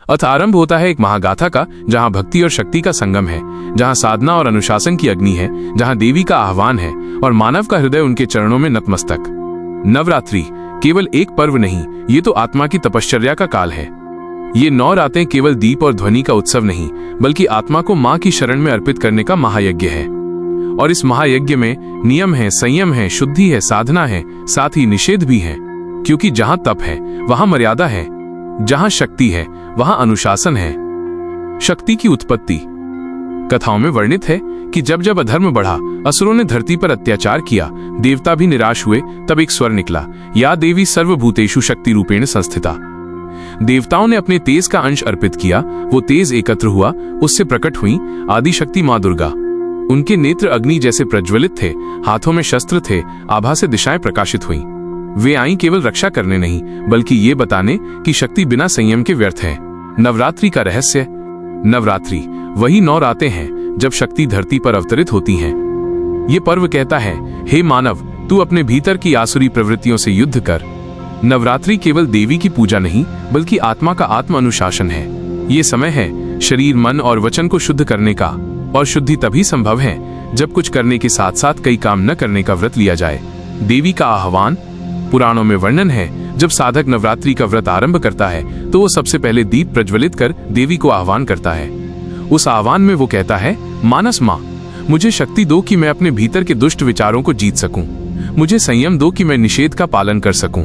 अथ आरंभ होता है एक महागाथा का, जहां भक्ति और शक्ति का संगम है, जहां साधना और अनुशासन की अग्नि है, जहां देवी का आह्वान है और मानव का हृदय उनके चरणों में नतमस्तक। नवरात्रि केवल एक पर्व नहीं, ये तो आत्मा की तपश्चर्या का काल है। ये 9 रातें केवल दीप और ध्वनि का उत्सव नहीं, बल्कि आत्मा को मां की शरण में अर्पित करने का महायज्ञ है। और इस महायज्ञ में नियम है, संयम है, शुद्धि है, साधना है, साथ ही निषेध भी है। क्योंकि जहां तप है वहां मर्यादा है, जहां शक्ति है वहां अनुशासन है। शक्ति की उत्पत्ति कथाओं में वर्णित है कि जब जब अधर्म बढ़ा, असुरों ने धरती पर अत्याचार किया, देवता भी निराश हुए, तब एक स्वर निकला, या देवी सर्वभूतेषु शक्ति रूपेण संस्थिता। देवताओं ने अपने तेज का अंश अर्पित किया, वो तेज एकत्र हुआ, उससे प्रकट हुई आदि शक्ति मां दुर्गा। उनके नेत्र अग्नि जैसे प्रज्वलित थे, हाथों में शस्त्र थे, आभा से दिशाएं प्रकाशित हुईं। वे आईं केवल रक्षा करने नहीं, बल्कि ये बताने कि शक्ति बिना संयम के व्यर्थ है। नवरात्रि का रहस्य। नवरात्रि वही 9 रातें हैं जब शक्ति धरती पर अवतरित होती हैं। ये पर्व कहता है, हे मानव, तू अपने भीतर की आसुरी प्रवृत्तियों से युद्ध कर। नवरात्रि केवल देवी की पूजा नहीं, बल्कि आत्मा का आत्म अनुशासन है। ये समय है शरीर, मन और वचन को शुद्ध करने का, और शुद्धि तभी संभव है जब कुछ करने के साथ साथ कई काम न करने का व्रत लिया जाए। देवी का आह्वान। पुराणों में वर्णन है, जब साधक नवरात्रि का व्रत आरंभ करता है तो वो सबसे पहले दीप प्रज्वलित कर देवी को आह्वान करता है। उस आह्वान में वो कहता है, मानस मां, मुझे शक्ति दो कि मैं अपने भीतर के दुष्ट विचारों को जीत सकूं। मुझे संयम दो कि मैं निषेध का पालन कर सकूं।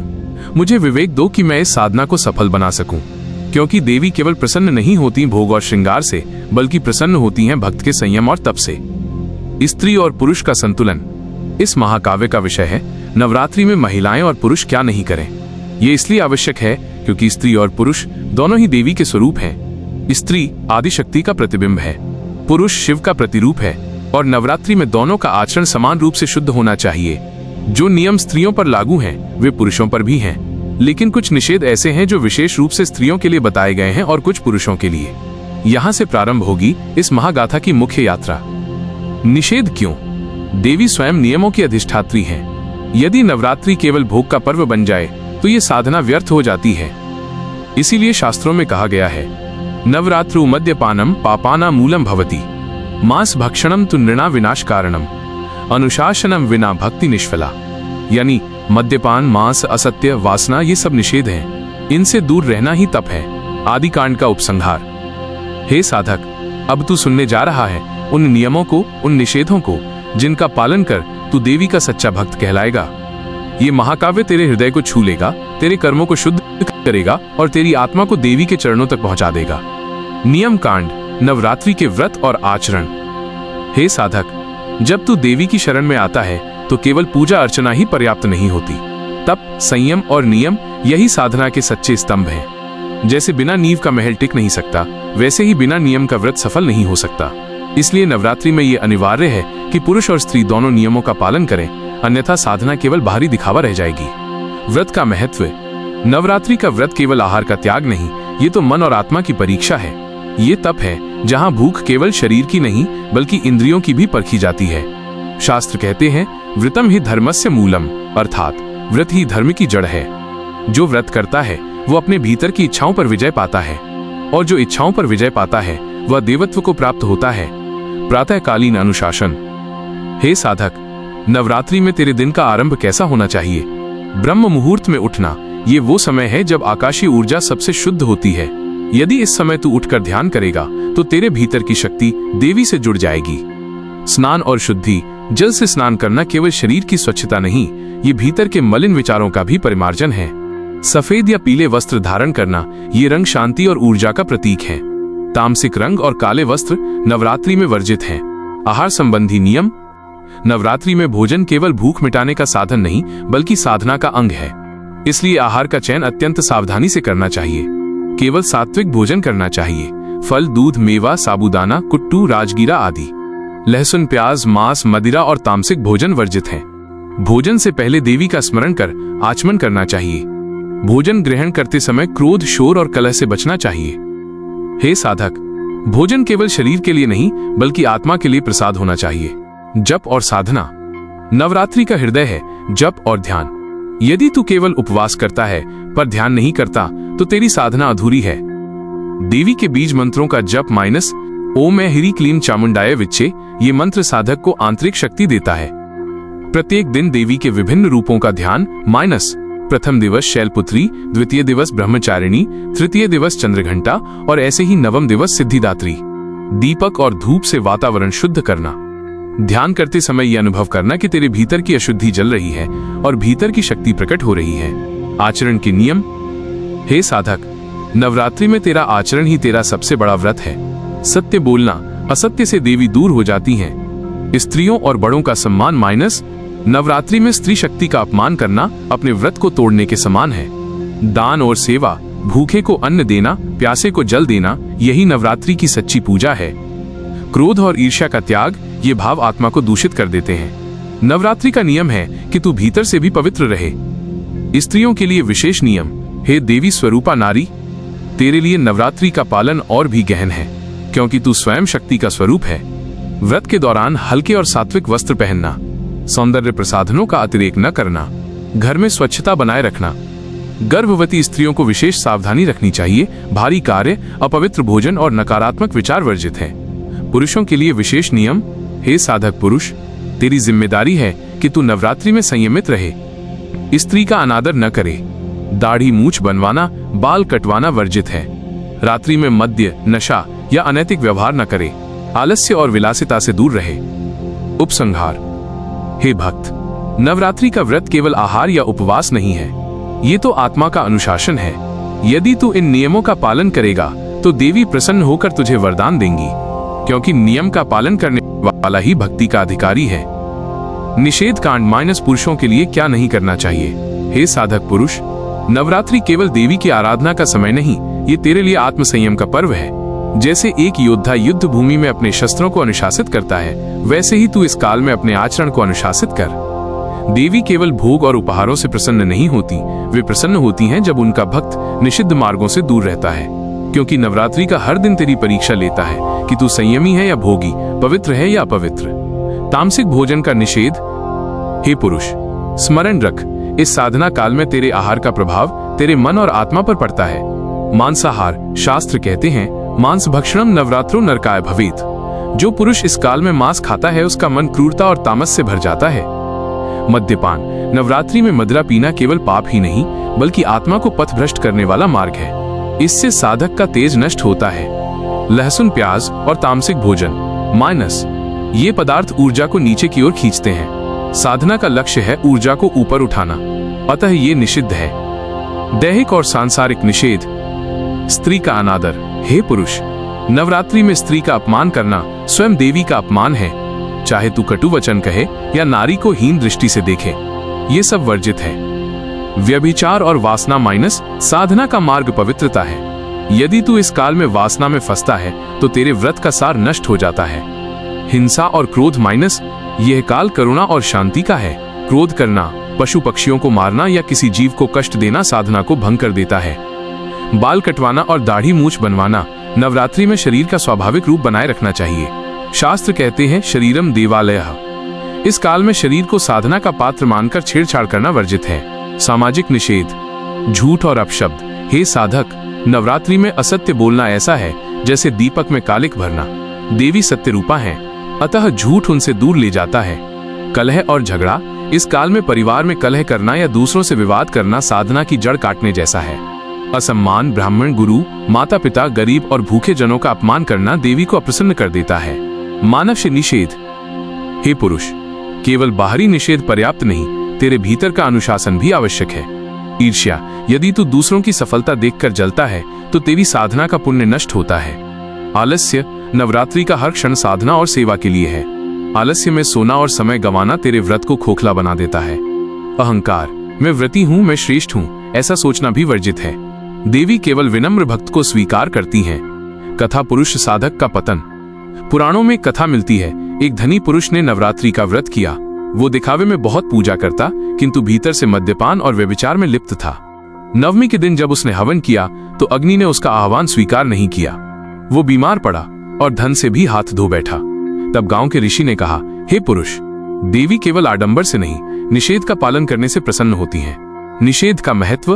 मुझे विवेक दो कि मैं इस साधना को सफल बना सकूं। क्योंकि देवी केवल प्रसन्न नहीं होती भोग और श्रृंगार से, बल्कि प्रसन्न होती हैं भक्त के संयम और तप से। स्त्री और पुरुष का संतुलन इस महाकाव्य का विषय है। नवरात्रि में महिलाएं और पुरुष क्या नहीं करें। ये इसलिए आवश्यक है क्योंकि स्त्री और पुरुष दोनों ही देवी के स्वरूप हैं। स्त्री आदिशक्ति का प्रतिबिंब है, पुरुष शिव का प्रतिरूप है, और नवरात्रि में दोनों का आचरण समान रूप से शुद्ध होना चाहिए। जो नियम स्त्रियों पर लागू हैं, वे पुरुषों पर भी हैं, लेकिन कुछ निषेध ऐसे हैं जो विशेष रूप से स्त्रियों के लिए बताए गए हैं और कुछ पुरुषों के लिए। यहाँ से प्रारंभ होगी इस महागाथा की मुख्य यात्रा। निषेध क्यों? देवी स्वयं नियमों की अधिष्ठात्री हैं। यदि नवरात्रि केवल भोग का पर्व बन जाए तो ये साधना व्यर्थ हो जाती है। इसीलिए शास्त्रों में कहा गया है, नवरात्रु मद्यपानम पापाना मूलम भवति, मांस भक्षणम तु नृणा विनाश कारणम, अनुशासनम विना भक्ति निष्फला। यानी मद्यपान, मांस, असत्य, वासना, ये सब निषेध हैं। इनसे दूर रहना ही तप है, आदि कांड का उपसंहार। हे साधक, अब तू सुनने जा रहा है उन नियमों को, उन निषेधों को, जिनका पालन कर तू देवी का सच्चा भक्त कहलाएगा। ये महाकाव्य तेरे हृदय को छू लेगा, तेरे कर्मों को शुद्ध करेगा और तेरी आत्मा को देवी के चरणों तक पहुंचा देगा। नियम कांड, नवरात्रि के व्रत और आचरण। हे साधक, जब तू देवी की शरण में आता है तो केवल पूजा अर्चना ही पर्याप्त नहीं होती। तप, संयम और नियम यही साधना के सच्चे स्तंभ हैं। जैसे बिना नींव का महल टिक नहीं सकता, वैसे ही बिना नियम का व्रत सफल नहीं हो सकता। इसलिए नवरात्रि में यह अनिवार्य है कि पुरुष और स्त्री दोनों नियमों का पालन करें, अन्यथा साधना केवल बाहरी दिखावा रह जाएगी। व्रत का महत्व। नवरात्रि का व्रत केवल आहार का त्याग नहीं, ये तो मन और आत्मा की परीक्षा है। ये तप है जहां भूख केवल शरीर की नहीं बल्कि इंद्रियों की भी परखी जाती है। शास्त्र कहते हैं, व्रतम ही धर्मस्य मूलम, अर्थात व्रत ही धर्म की जड़ है। जो व्रत करता है वो अपने भीतर की इच्छाओं पर विजय पाता है, और जो इच्छाओं पर विजय पाता है वह देवत्व को प्राप्त होता है। प्रातःकालीन अनुशासन। हे साधक, नवरात्रि में तेरे दिन का आरंभ कैसा होना चाहिए? ब्रह्म मुहूर्त में उठना, ये वो समय है जब आकाशीय ऊर्जा सबसे शुद्ध होती है। यदि इस समय तू उठकर ध्यान करेगा तो तेरे भीतर की शक्ति देवी से जुड़ जाएगी। स्नान और शुद्धि। जल से स्नान करना केवल शरीर की स्वच्छता नहीं, ये भीतर के मलिन विचारों का भी परिमार्जन है। सफेद या पीले वस्त्र धारण करना, ये रंग शांति और ऊर्जा का प्रतीक है। तामसिक रंग और काले वस्त्र नवरात्रि में वर्जित हैं। आहार संबंधी नियम। नवरात्रि में भोजन केवल भूख मिटाने का साधन नहीं बल्कि साधना का अंग है। इसलिए आहार का चयन अत्यंत सावधानी से करना चाहिए। केवल सात्विक भोजन करना चाहिए। फल, दूध, मेवा, साबूदाना, कुट्टू, राजगीरा आदि। लहसुन, प्याज, मांस, मदिरा और तामसिक भोजन वर्जित हैं। भोजन से पहले देवी का स्मरण कर आचमन करना चाहिए। भोजन ग्रहण करते समय क्रोध, शोर और कलह से बचना चाहिए। हे साधक, भोजन केवल शरीर के लिए नहीं बल्कि आत्मा के लिए प्रसाद होना चाहिए। जप और साधना। नवरात्रि का हृदय है जप और ध्यान। यदि तू केवल उपवास करता है पर ध्यान नहीं करता तो तेरी साधना अधूरी है। देवी के बीज मंत्रों का जप ओम ह्रीं क्लीं चामुंडाय विच्चे, ये मंत्र साधक को आंतरिक शक्ति देता है। प्रत्येक दिन देवी के विभिन्न रूपों का ध्यान प्रथम दिवस शैलपुत्री, द्वितीय दिवस ब्रह्मचारिणी, तृतीय दिवस चंद्रघंटा और ऐसे ही नवम दिवस सिद्धिदात्री। दीपक और धूप से वातावरण शुद्ध करना। ध्यान करते समय यह अनुभव करना कि तेरे भीतर की अशुद्धि जल रही है और भीतर की शक्ति प्रकट हो रही है। आचरण के नियम। हे साधक, नवरात्रि में तेरा आचरण ही तेरा सबसे बड़ा व्रत है। सत्य बोलना, असत्य से देवी दूर हो जाती हैं। स्त्रियों और बड़ों का सम्मान नवरात्रि में स्त्री शक्ति का अपमान करना अपने व्रत को तोड़ने के समान है। दान और सेवा, भूखे को अन्न देना, प्यासे को जल देना, यही नवरात्रि की सच्ची पूजा है। क्रोध और ईर्ष्या का त्याग, ये भाव आत्मा को दूषित कर देते हैं। नवरात्रि का नियम है कि तू भीतर से भी पवित्र रहे। स्त्रियों के लिए विशेष नियम। हे देवी स्वरूपा नारी, तेरे लिए नवरात्रि का पालन और भी गहन है, क्योंकि तू स्वयं शक्ति का स्वरूप है। व्रत के दौरान हल्के और सात्विक वस्त्र पहनना, सौंदर्य प्रसाधनों का अतिरेक न करना, घर में स्वच्छता बनाए रखना। गर्भवती स्त्रियों को विशेष सावधानी रखनी चाहिए। भारी कार्य, अपवित्र भोजन और नकारात्मक विचार वर्जित है। पुरुषों के लिए विशेष नियम। हे साधक पुरुष, तेरी जिम्मेदारी है कि तू नवरात्रि में संयमित रहे। स्त्री का अनादर न करे। दाढ़ी मूछ बनवाना, बाल कटवाना वर्जित है। रात्रि में मद्य, नशा या अनैतिक व्यवहार न करे। आलस्य और विलासिता से दूर रहे। उपसंहार। हे भक्त, नवरात्रि का व्रत केवल आहार या उपवास नहीं है, ये तो आत्मा का अनुशासन है। यदि तू इन नियमों का पालन करेगा तो देवी प्रसन्न होकर तुझे वरदान देंगी, क्योंकि नियम का पालन करने वाला ही भक्ति का अधिकारी है। निषेध कांड पुरुषों के लिए क्या नहीं करना चाहिए। हे साधक पुरुष, नवरात्रि केवल देवी की आराधना का समय नहीं, ये तेरे लिए आत्मसंयम का पर्व है। जैसे एक योद्धा युद्ध भूमि में अपने शस्त्रों को अनुशासित करता है, वैसे ही तू इस काल में अपने आचरण को अनुशासित कर। देवी केवल भोग और उपहारों से प्रसन्न नहीं होती, वे प्रसन्न होती हैं जब उनका भक्त निषिद्ध मार्गों से दूर रहता है, क्योंकि नवरात्रि का हर दिन तेरी परीक्षा लेता है कि तू संयमी है या भोगी, पवित्र है या अपवित्र। तामसिक भोजन का निषेध। हे पुरुष, स्मरण रख, इस साधना काल में तेरे आहार का प्रभाव तेरे मन और आत्मा पर पड़ता है। मांसाहार, शास्त्र कहते हैं मांस भक्षणम नवरात्रो नरकाय भवेत। जो पुरुष इस काल में मांस खाता है उसका मन क्रूरता और तामस से भर जाता है। मद्यपान। नवरात्रि में मदिरा पीना केवल पाप ही नहीं, बल्कि आत्मा को पथभ्रष्ट करने वाला मार्ग है। इससे साधक का तेज नष्ट होता है। लहसुन, प्याज और तामसिक भोजन ये पदार्थ ऊर्जा को नीचे की ओर खींचते हैं। साधना का लक्ष्य है ऊर्जा को ऊपर उठाना, अतः ये निषिद्ध है। दैहिक और सांसारिक निषेध। स्त्री का अनादर। हे पुरुष, नवरात्रि में स्त्री का अपमान करना स्वयं देवी का अपमान है। चाहे तू कटु वचन कहे या नारी को हीन दृष्टि से देखे, ये सब वर्जित है। व्यभिचार और वासना साधना का मार्ग पवित्रता है। यदि तू इस काल में वासना में फंसता है तो तेरे व्रत का सार नष्ट हो जाता है। हिंसा और क्रोध यह काल करुणा और शांति का है। क्रोध करना, पशु पक्षियों को मारना या किसी जीव को कष्ट देना साधना को भंग कर देता है। बाल कटवाना और दाढ़ी मूछ बनवाना नवरात्रि में शरीर का स्वाभाविक रूप बनाए रखना चाहिए। शास्त्र कहते हैं शरीरम देवालयः। इस काल में शरीर को साधना का पात्र मानकर छेड़छाड़ करना वर्जित है। सामाजिक निषेध। झूठ और अपशब्द। हे साधक, नवरात्रि में असत्य बोलना ऐसा है जैसे दीपक में कालिक भरना। देवी सत्य रूपा है, अतः झूठ उनसे दूर ले जाता है। कलह और झगड़ा। इस काल में परिवार में कलह करना या दूसरों से विवाद करना साधना की जड़ काटने जैसा है। असम्मान। ब्राह्मण, गुरु, माता पिता, गरीब और भूखे जनों का अपमान करना देवी को अप्रसन्न कर देता है। मानव से निषेध। हे पुरुष, केवल बाहरी निषेध पर्याप्त नहीं, तेरे भीतर का अनुशासन भी आवश्यक है। ईर्ष्या। यदि तू दूसरों की सफलता देखकर जलता है तो तेरी साधना का पुण्य नष्ट होता है। आलस्य। नवरात्रि का हर क्षण साधना और सेवा के लिए है। आलस्य में सोना और समय गंवाना तेरे व्रत को खोखला बना देता है। अहंकार। मैं व्रती हूँ, मैं श्रेष्ठ हूँ, ऐसा सोचना भी वर्जित है। देवी केवल विनम्र भक्त को स्वीकार करती हैं। कथा। पुरुष साधक का पतन। पुराणों में कथा मिलती है, एक धनी पुरुष ने नवरात्रि का व्रत किया। वो दिखावे में बहुत पूजा करता, किंतु भीतर से मद्यपान और व्यभिचार में लिप्त था। नवमी के दिन जब उसने हवन किया तो अग्नि ने उसका आह्वान स्वीकार नहीं किया। वो बीमार पड़ा और धन से भी हाथ धो बैठा। तब गांव के ऋषि ने कहा, हे पुरुष, देवी केवल आडंबर से नहीं, निषेध का पालन करने से प्रसन्न होती हैं। निषेध का महत्व।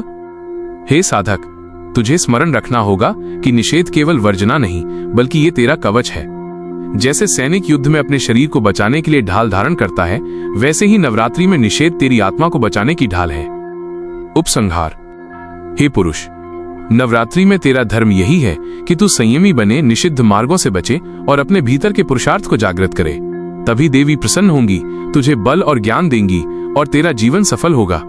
हे साधक, तुझे स्मरण रखना होगा कि निषेध केवल वर्जना नहीं बल्कि ये तेरा कवच है। जैसे सैनिक युद्ध में अपने शरीर को बचाने के लिए ढाल धारण करता है, वैसे ही नवरात्रि में निषेध तेरी आत्मा को बचाने की ढाल है। उपसंहार। हे पुरुष, नवरात्रि में तेरा धर्म यही है कि तू संयमी बने, निषिद्ध मार्गों से बचे और अपने भीतर के पुरुषार्थ को जागृत करे। तभी देवी प्रसन्न होंगी, तुझे बल और ज्ञान देंगी और तेरा जीवन सफल होगा।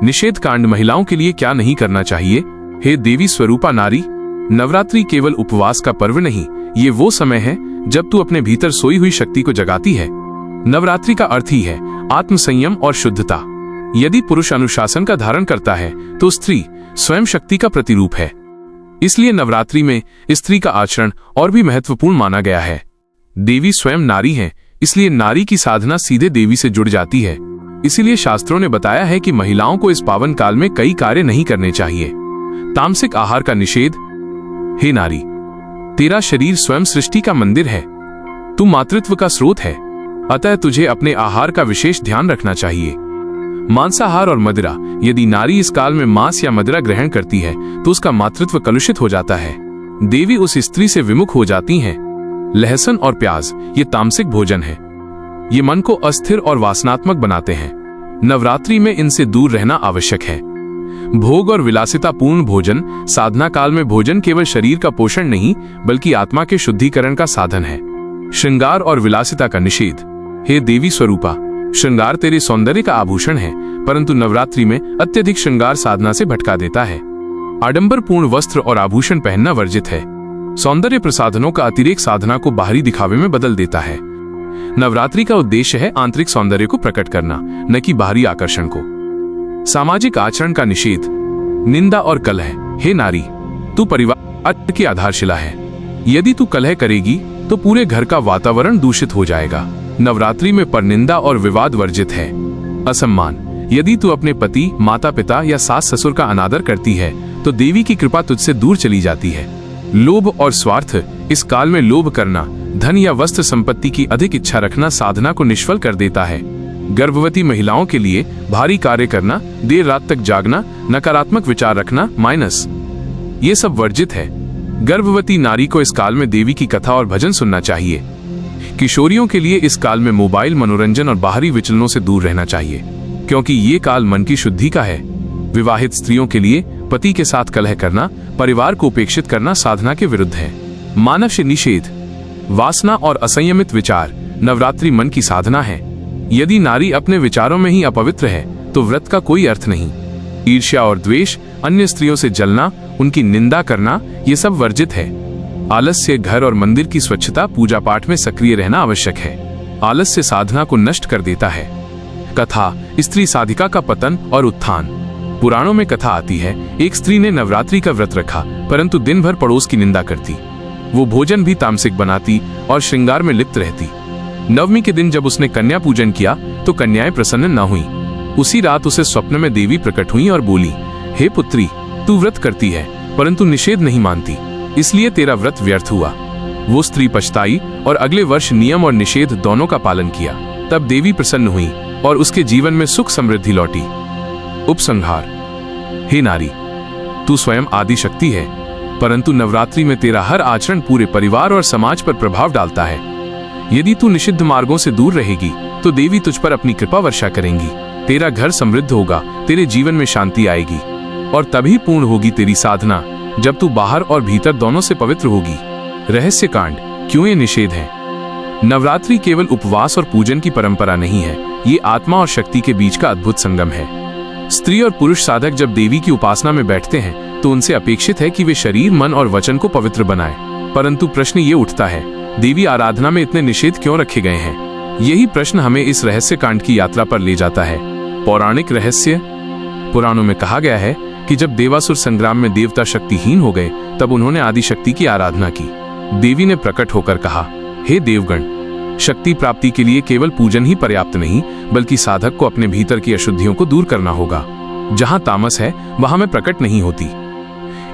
निषेध कांड महिलाओं के लिए क्या नहीं करना चाहिए। हे देवी स्वरूपा नारी, नवरात्रि केवल उपवास का पर्व नहीं, ये वो समय है जब तू अपने भीतर सोई हुई शक्ति को जगाती है। नवरात्रि का अर्थ ही है आत्मसंयम और शुद्धता। यदि पुरुष अनुशासन का धारण करता है तो स्त्री स्वयं शक्ति का प्रतिरूप है। इसलिए नवरात्रि में स्त्री का आचरण और भी महत्वपूर्ण माना गया है। देवी स्वयं नारी है, इसलिए नारी की साधना सीधे देवी से जुड़ जाती है। इसीलिए शास्त्रों ने बताया है कि महिलाओं को इस पावन काल में कई कार्य नहीं करने चाहिए। तामसिक आहार का निषेध। हे नारी, तेरा शरीर स्वयं सृष्टि का मंदिर है, तू मातृत्व का स्रोत है, अतः तुझे अपने आहार का विशेष ध्यान रखना चाहिए। मांसाहार और मदिरा, यदि नारी इस काल में मांस या मदिरा ग्रहण करती है तो उसका मातृत्व कलुषित हो जाता है, देवी उस स्त्री से विमुख हो जाती हैं। लहसुन और प्याज ये तामसिक भोजन है, ये मन को अस्थिर और वासनात्मक बनाते हैं। नवरात्रि में इनसे दूर रहना आवश्यक है। भोग और विलासितापूर्ण भोजन। साधना काल में भोजन केवल शरीर का पोषण नहीं बल्कि आत्मा के शुद्धिकरण का साधन है। श्रृंगार और विलासिता का निषेध। हे देवी स्वरूपा, श्रृंगार तेरे सौंदर्य का आभूषण है, परंतु नवरात्रि में अत्यधिक श्रृंगार साधना से भटका देता है। आडंबरपूर्ण वस्त्र और आभूषण पहनना वर्जित है। सौंदर्य प्रसाधनों का अतिरेक साधना को बाहरी दिखावे में बदल देता है। नवरात्रि का उद्देश्य है आंतरिक सौंदर्य को प्रकट करना, न कि बाहरी आकर्षण को। सामाजिक आचरण का निषेध। निंदा और कलह। हे नारी, तू परिवार की आधारशिला है। यदि तू कलह करेगी तो पूरे घर का वातावरण दूषित हो जाएगा। नवरात्रि में परनिंदा और विवाद वर्जित है। असम्मान। यदि तू अपने पति, माता पिता या सास ससुर का अनादर करती है तो देवी की कृपा तुझसे दूर चली जाती है। लोभ और स्वार्थ। इस काल में लोभ करना, धन या वस्त्र संपत्ति की अधिक इच्छा रखना साधना को निष्फल कर देता है। गर्भवती महिलाओं के लिए भारी कार्य करना, देर रात तक जागना, नकारात्मक विचार रखना - ये सब वर्जित है। गर्भवती नारी को इस काल में देवी की कथा और भजन सुनना चाहिए। किशोरियों के लिए इस काल में मोबाइल, मनोरंजन और बाहरी विचलनों से दूर रहना चाहिए, क्योंकि ये काल मन की शुद्धि का है। विवाहित स्त्रियों के लिए पति के साथ कलह करना, परिवार को उपेक्षित करना साधना के विरुद्ध है। मानव से निषेध। वासना और असंयमित विचार। नवरात्रि मन की साधना है। यदि नारी अपने विचारों में ही अपवित्र है तो व्रत का कोई अर्थ नहीं। ईर्ष्या और द्वेष, अन्य स्त्रियों से जलना, उनकी निंदा करना, ये सब वर्जित है। आलस्य। घर और मंदिर की स्वच्छता, पूजा पाठ में सक्रिय रहना आवश्यक है। आलस्य साधना को नष्ट कर देता है। कथा। स्त्री साधिका का पतन और उत्थान। पुराणों में कथा आती है, एक स्त्री ने नवरात्रि का व्रत रखा परंतु दिन भर पड़ोस की निंदा करती। वो भोजन भी तामसिक बनाती और श्रृंगार में लिप्त रहती। नवमी के दिन जब उसने कन्या पूजन किया तो कन्याएं प्रसन्न न हुई। उसी रात उसे स्वप्न में देवी प्रकट हुई और बोली, हे पुत्री, तू व्रत करती है परंतु निषेध नहीं मानती, इसलिए तेरा व्रत व्यर्थ हुआ। वो स्त्री पछताई और अगले वर्ष नियम और निषेध दोनों का पालन किया। तब देवी प्रसन्न हुई और उसके जीवन में सुख समृद्धि लौटी। उपसंहार। हे नारी, तू स्वयं आदि शक्ति है, परंतु नवरात्रि में तेरा हर आचरण पूरे परिवार और समाज पर प्रभाव डालता है। यदि तू निषिद्ध मार्गों से दूर रहेगी तो देवी तुझ पर अपनी कृपा वर्षा करेंगी। तेरा घर समृद्ध होगा, तेरे जीवन में शांति आएगी और तभी पूर्ण होगी तेरी साधना जब तू बाहर और भीतर दोनों से पवित्र होगी। रहस्य कांड। क्यों ये निषेध है? नवरात्रि केवल उपवास और पूजन की परंपरा नहीं है, ये आत्मा और शक्ति के बीच का अद्भुत संगम है। स्त्री और पुरुष साधक जब देवी की उपासना में बैठते हैं तो उनसे अपेक्षित है कि वे शरीर, मन और वचन को पवित्र बनाएं। परंतु प्रश्न ये उठता है, देवी आराधना में इतने निषेध क्यों रखे गए हैं? यही प्रश्न हमें इस रहस्य कांड की यात्रा पर ले जाता है। पौराणिक रहस्य। पुराणों में कहा गया है कि जब देवासुर संग्राम में देवता शक्तिहीन हो गए तब उन्होंने आदिशक्ति की आराधना की। देवी ने प्रकट होकर कहा, हे देवगण, शक्ति प्राप्ति के लिए केवल पूजन ही पर्याप्त नहीं बल्कि साधक को अपने भीतर की अशुद्धियों को दूर करना होगा। जहां तामस है वहां मैं प्रकट नहीं होती।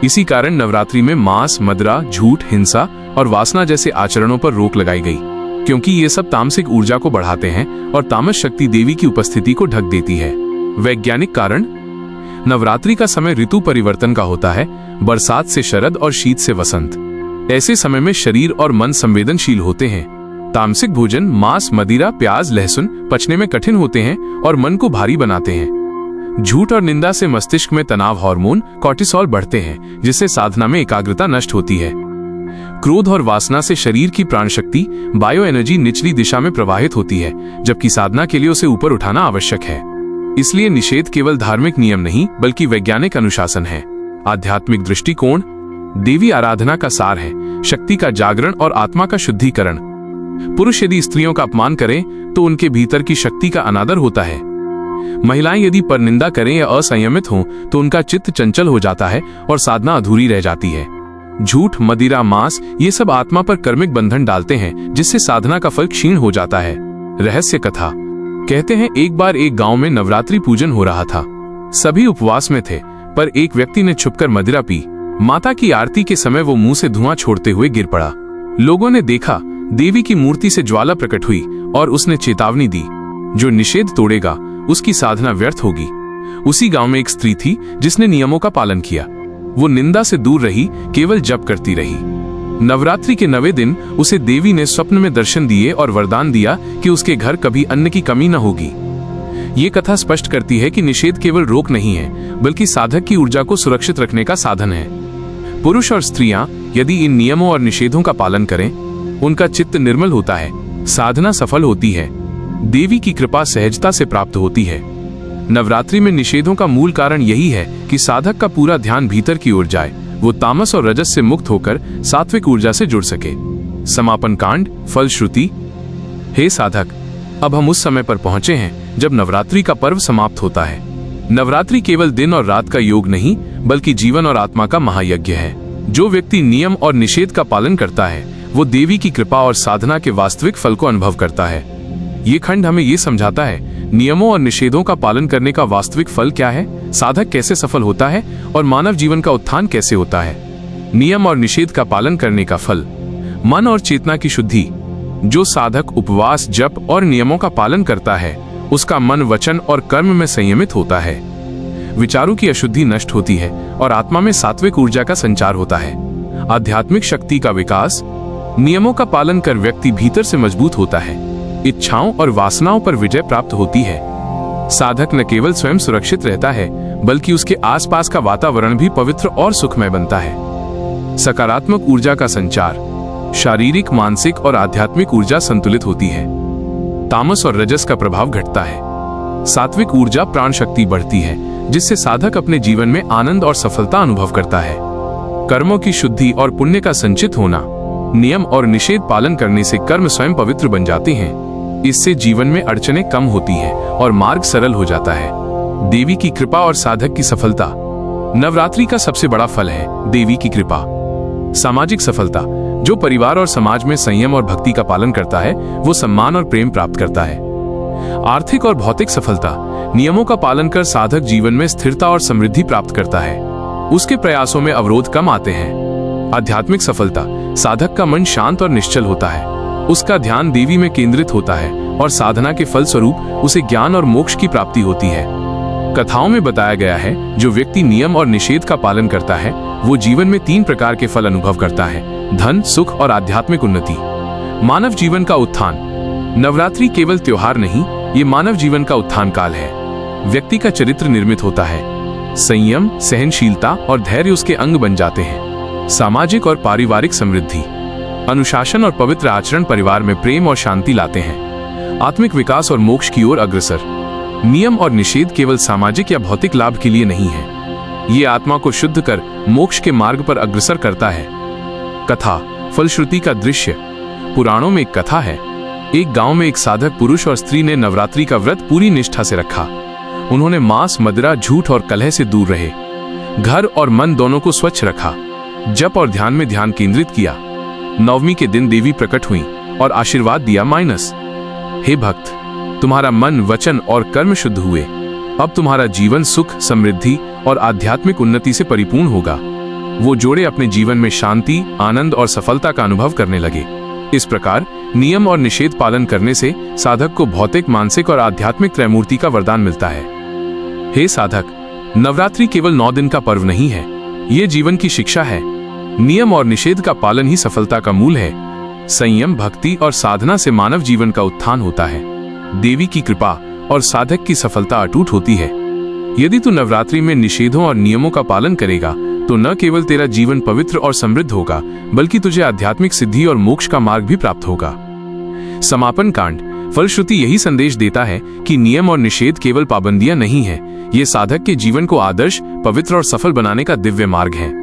इसी कारण नवरात्रि में मांस, मदिरा, झूठ, हिंसा और वासना जैसे आचरणों पर रोक लगाई गई, क्योंकि ये सब तामसिक ऊर्जा को बढ़ाते हैं और तामस शक्ति देवी की उपस्थिति को ढक देती है। वैज्ञानिक कारण। नवरात्रि का समय ऋतु परिवर्तन का होता है। बरसात से शरद और शीत से वसंत। ऐसे समय में शरीर और मन संवेदनशील होते हैं। तामसिक भोजन मांस, मदिरा, प्याज, लहसुन पचने में कठिन होते हैं और मन को भारी बनाते हैं। झूठ और निंदा से मस्तिष्क में तनाव हार्मोन कॉर्टिसोल बढ़ते हैं, जिससे साधना में एकाग्रता नष्ट होती है। क्रोध और वासना से शरीर की प्राण शक्ति बायो एनर्जी निचली दिशा में प्रवाहित होती है, जबकि साधना के लिए उसे ऊपर उठाना आवश्यक है। इसलिए निषेध केवल धार्मिक नियम नहीं बल्कि वैज्ञानिक अनुशासन है। आध्यात्मिक दृष्टिकोण देवी आराधना का सार है, शक्ति का जागरण और आत्मा का शुद्धिकरण। पुरुष यदि स्त्रियों का अपमान करें तो उनके भीतर की शक्ति का अनादर होता है। महिलाएं यदि परनिंदा करें या असंयमित हों तो उनका चित्त चंचल हो जाता है और साधना अधूरी रह जाती है। झूठ, मदिरा, मांस ये सब आत्मा पर कर्मिक बंधन डालते हैं, जिससे साधना का फल क्षीण हो जाता है। रहस्य कथा कहते हैं, एक बार एक गांव में नवरात्रि पूजन हो रहा था। सभी उपवास में थे, पर एक व्यक्ति ने छुपकर मदिरा पी। माता की आरती के समय वो मुंह से धुआं छोड़ते हुए गिर पड़ा। लोगों ने देखा, देवी की मूर्ति से ज्वाला प्रकट हुई और उसने चेतावनी दी, जो निषेध तोड़ेगा उसकी साधना व्यर्थ होगी। उसी गांव में एक स्त्री थी जिसने नियमों का पालन किया। वो निंदा से दूर रही, केवल जप करती रही। नवरात्रि के 9वें दिन उसे देवी ने स्वप्न में दर्शन दिए और वरदान दिया कि उसके घर कभी अन्न की कमी न होगी। ये कथा स्पष्ट करती है कि निषेध केवल रोक नहीं है, बल्कि साधक की ऊर्जा को सुरक्षित रखने का साधन है। पुरुष और स्त्रियां यदि इन नियमों और निषेधों का पालन करें, उनका चित्त निर्मल होता है, साधना सफल होती है, देवी की कृपा सहजता से प्राप्त होती है। नवरात्रि में निषेधों का मूल कारण यही है कि साधक का पूरा ध्यान भीतर की ओर जाए, वो तामस और रजस से मुक्त होकर सात्विक ऊर्जा से जुड़ सके। समापन कांड, फलश्रुति। हे साधक, अब हम उस समय पर पहुंचे हैं जब नवरात्रि का पर्व समाप्त होता है। नवरात्रि केवल दिन और रात का योग नहीं, बल्कि जीवन और आत्मा का महायज्ञ है। जो व्यक्ति नियम और निषेध का पालन करता है, वो देवी की कृपा और साधना के वास्तविक फल को अनुभव करता है। ये खंड हमें ये समझाता है, नियमों और निषेधों का पालन करने का वास्तविक फल क्या है, साधक कैसे सफल होता है और मानव जीवन का उत्थान कैसे होता है। नियम और निषेध का पालन करने का फल, मन और चेतना की शुद्धि। जो साधक उपवास, जप और नियमों का पालन करता है, उसका मन वचन और कर्म में संयमित होता है। विचारों की अशुद्धि नष्ट होती है और आत्मा में सात्विक ऊर्जा का संचार होता है। आध्यात्मिक शक्ति का विकास। नियमों का पालन कर व्यक्ति भीतर से मजबूत होता है, इच्छाओं और वासनाओं पर विजय प्राप्त होती है। साधक न केवल स्वयं सुरक्षित रहता है, बल्कि उसके आसपास का वातावरण भी पवित्र और सुखमय बनता है। सकारात्मक ऊर्जा का संचार। शारीरिक, मानसिक और आध्यात्मिक ऊर्जा संतुलित होती है। तामस और रजस का प्रभाव घटता है। सात्विक ऊर्जा प्राण शक्ति बढ़ती है, जिससे साधक अपने जीवन में आनंद और सफलता अनुभव करता है। कर्मों की शुद्धि और पुण्य का संचित होना। नियम और निषेध पालन करने से कर्म स्वयं पवित्र बन जाते हैं। इससे जीवन में अड़चनें कम होती हैं और मार्ग सरल हो जाता है। देवी की कृपा और साधक की सफलता। नवरात्रि का सबसे बड़ा फल है देवी की कृपा। सामाजिक सफलता। जो परिवार और समाज में संयम और भक्ति का पालन करता है, वो सम्मान और प्रेम प्राप्त करता है। आर्थिक और भौतिक सफलता। नियमों का पालन कर साधक जीवन में स्थिरता और समृद्धि प्राप्त करता है। उसके प्रयासों में अवरोध कम आते हैं। आध्यात्मिक सफलता। साधक का मन शांत और निश्चल होता है, उसका ध्यान देवी में केंद्रित होता है और साधना के फलस्वरूप उसे ज्ञान और मोक्ष की प्राप्ति होती है। कथाओं में बताया गया है, जो व्यक्ति नियम और निषेध का पालन करता है, वो जीवन में 3 प्रकार के फल अनुभव करता है: धन, सुख और आध्यात्मिक उन्नति। मानव जीवन का उत्थान। नवरात्रि केवल त्योहार नहीं, ये मानव जीवन का उत्थान काल है। व्यक्ति का चरित्र निर्मित होता है। संयम, सहनशीलता और धैर्य उसके अंग बन जाते हैं। सामाजिक और पारिवारिक समृद्धि। अनुशासन और पवित्र आचरण परिवार में प्रेम और शांति लाते हैं। आत्मिक विकास और मोक्ष की ओर अग्रसर। नियम और निषेध केवल सामाजिक या भौतिक लाभ के लिए नहीं है, ये आत्मा को शुद्ध कर मोक्ष के मार्ग पर अग्रसर करता है। कथा, फलश्रुति का दृश्य। पुराणों में एक कथा है। एक गांव में एक साधक पुरुष और स्त्री ने नवरात्रि का व्रत पूरी निष्ठा से रखा। उन्होंने मांस, मदिरा, झूठ और कलह से दूर रहे। घर और मन दोनों को स्वच्छ रखा। जप और ध्यान में ध्यान केंद्रित किया। नवमी के दिन देवी प्रकट हुई और आशीर्वाद दिया। हे भक्त, तुम्हारा मन, वचन और कर्म शुद्ध हुए। अब तुम्हारा जीवन सुख, समृद्धि और आध्यात्मिक उन्नति से परिपूर्ण होगा। वो जोड़े अपने जीवन में शांति, आनंद और सफलता का अनुभव करने लगे। इस प्रकार नियम और निषेध पालन करने से साधक को भौतिक, मानसिक और आध्यात्मिक त्रैमूर्ति का वरदान मिलता है। हे साधक, नवरात्रि केवल 9 दिन का पर्व नहीं है, ये जीवन की शिक्षा है। नियम और निषेध का पालन ही सफलता का मूल है। संयम, भक्ति और साधना से मानव जीवन का उत्थान होता है। देवी की कृपा और साधक की सफलता अटूट होती है। यदि तू नवरात्रि में निषेधों और नियमों का पालन करेगा तो न केवल तेरा जीवन पवित्र और समृद्ध होगा, बल्कि तुझे आध्यात्मिक सिद्धि और मोक्ष का मार्ग भी प्राप्त होगा। समापन कांड। फलश्रुति यही संदेश देता है कि नियम और निषेध केवल पाबंदियां नहीं है, ये साधक के जीवन को आदर्श, पवित्र और सफल बनाने का दिव्य मार्ग है।